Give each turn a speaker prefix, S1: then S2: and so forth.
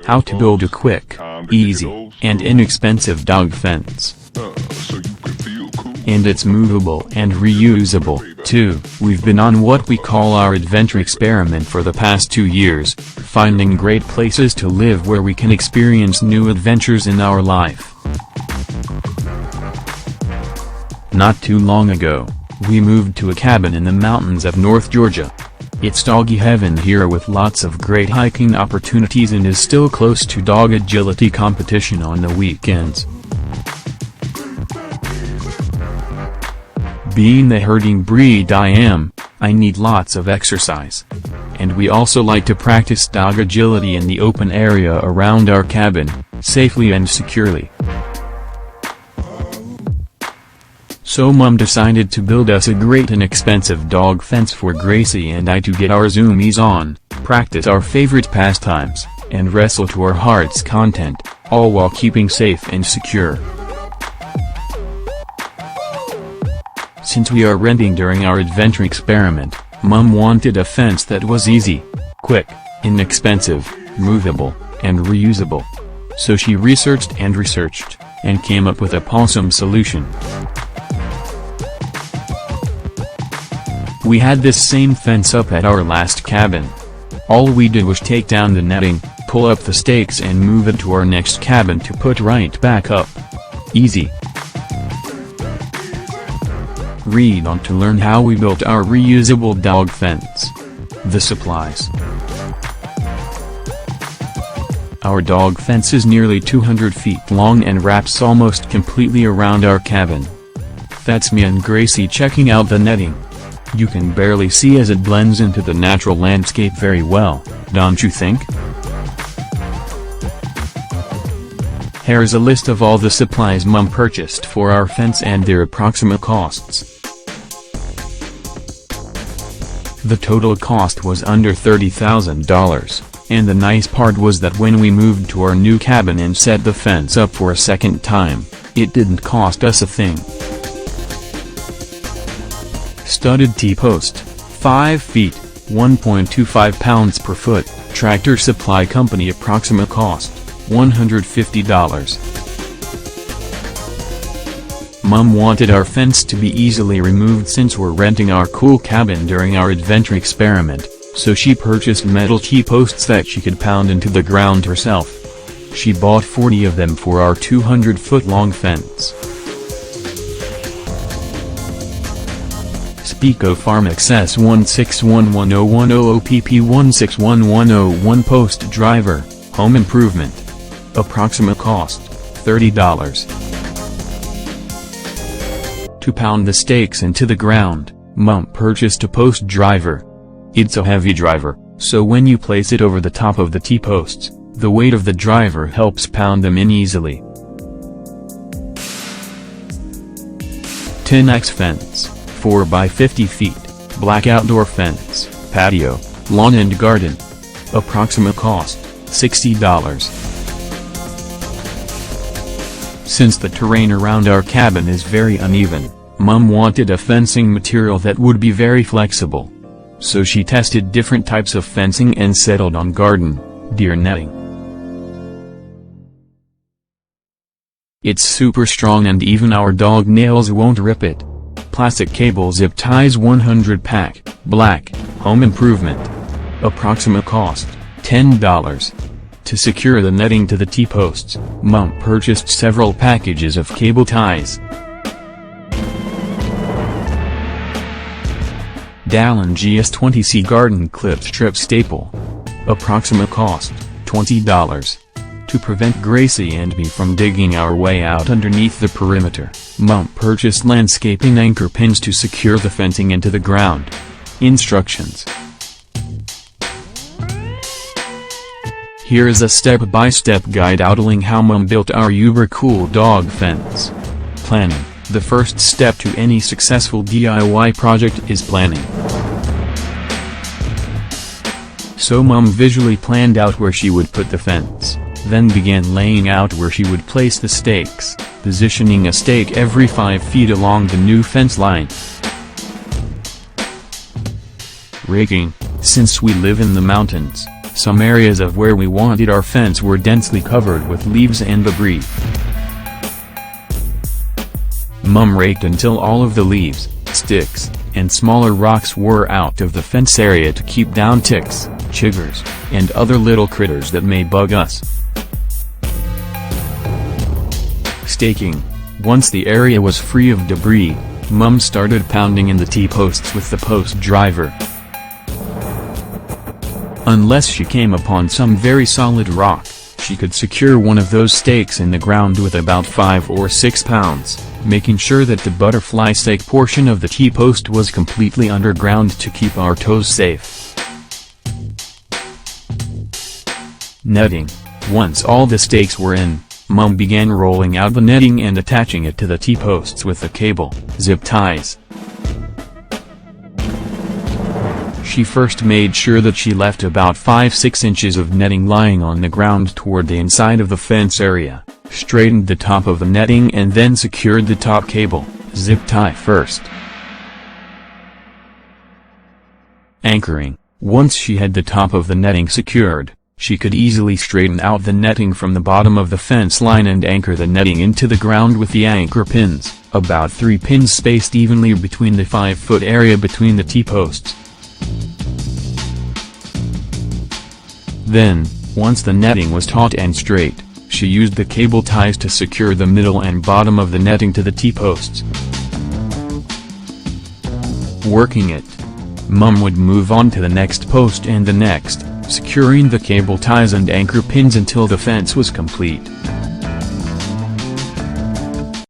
S1: How to build a quick, easy, and inexpensive dog fence. And it's movable and reusable, too. We've been on what we call our adventure experiment for the past 2 years, finding great places to live where we can experience new adventures in our life. Not too long ago, we moved to a cabin in the mountains of North Georgia. It's doggy heaven here with lots of great hiking opportunities and is still close to dog agility competition on the weekends. Being the herding breed I am, I need lots of exercise. And we also like to practice dog agility in the open area around our cabin, safely and securely. So Mom decided to build us a great and expensive dog fence for Gracie and I to get our zoomies on, practice our favorite pastimes, and wrestle to our heart's content, all while keeping safe and secure. Since we are renting during our adventure experiment, Mom wanted a fence that was easy, quick, inexpensive, movable, and reusable. So she researched, and came up with a awesome solution. We had this same fence up at our last cabin. All we did was take down the netting, pull up the stakes and move it to our next cabin to put right back up. Easy. Read on to learn how we built our reusable dog fence. The supplies. Our dog fence is nearly 200 feet long and wraps almost completely around our cabin. That's me and Gracie checking out the netting. You can barely see as it blends into the natural landscape very well, don't you think? Here's a list of all the supplies Mom purchased for our fence and their approximate costs. The total cost was under $30,000, and the nice part was that when we moved to our new cabin and set the fence up for a second time, it didn't cost us a thing. Studded T-post, 5 feet, 1.25 pounds per foot, Tractor Supply Company approximate cost, $150. Mom wanted our fence to be easily removed since we're renting our cool cabin during our adventure experiment, so she purchased metal T-posts that she could pound into the ground herself. She bought 40 of them for our 200-foot-long fence. Speakofarm XS1611010PP161101 Post Driver, Home Improvement. Approximate cost, $30. To pound the stakes into the ground, Mom purchased a post driver. It's a heavy driver, so when you place it over the top of the T-posts, the weight of the driver helps pound them in easily. 10x fence, 4 by 50 feet, black outdoor fence, patio, lawn and garden. Approximate cost, $60. Since the terrain around our cabin is very uneven, Mom wanted a fencing material that would be very flexible. So she tested different types of fencing and settled on garden deer netting. It's super strong and even our dog nails won't rip it. Plastic cable zip ties 100 pack, black, Home Improvement. Approximate cost, $10. To secure the netting to the T-posts, Mom purchased several packages of cable ties. Dallin GS20C Garden Clip Strip Staple. Approximate cost, $20. To prevent Gracie and me from digging our way out underneath the perimeter, Mom purchased landscaping anchor pins to secure the fencing into the ground. Instructions. Here is a step-by-step guide outlining how Mom built our uber cool dog fence. Planning. The first step to any successful DIY project is planning. So Mom visually planned out where she would put the fence, then began laying out where she would place the stakes, positioning a stake every 5 feet along the new fence line. Raking. Since we live in the mountains, Some areas of where we wanted our fence were densely covered with leaves and debris. Mum raked until all of the leaves, sticks, and smaller rocks were out of the fence area to keep down ticks, chiggers, and other little critters that may bug us. Staking. Once the area was free of debris, Mum started pounding in the T-posts with the post driver. Unless she came upon some very solid rock, she could secure one of those stakes in the ground with about 5 or 6 pounds, making sure that the butterfly stake portion of the T-post was completely underground to keep our toes safe. Netting. Once all the stakes were in, Mum began rolling out the netting and attaching it to the T-posts with the cable, zip ties. She first made sure that she left about 5-6 inches of netting lying on the ground toward the inside of the fence area, straightened the top of the netting and then secured the top cable, zip tie first. Anchoring. Once she had the top of the netting secured, she could easily straighten out the netting from the bottom of the fence line and anchor the netting into the ground with the anchor pins, about 3 pins spaced evenly between the 5-foot area between the T-posts. Then, once the netting was taut and straight, she used the cable ties to secure the middle and bottom of the netting to the T-posts. Working it. Mum would move on to the next post and the next, securing the cable ties and anchor pins until the fence was complete.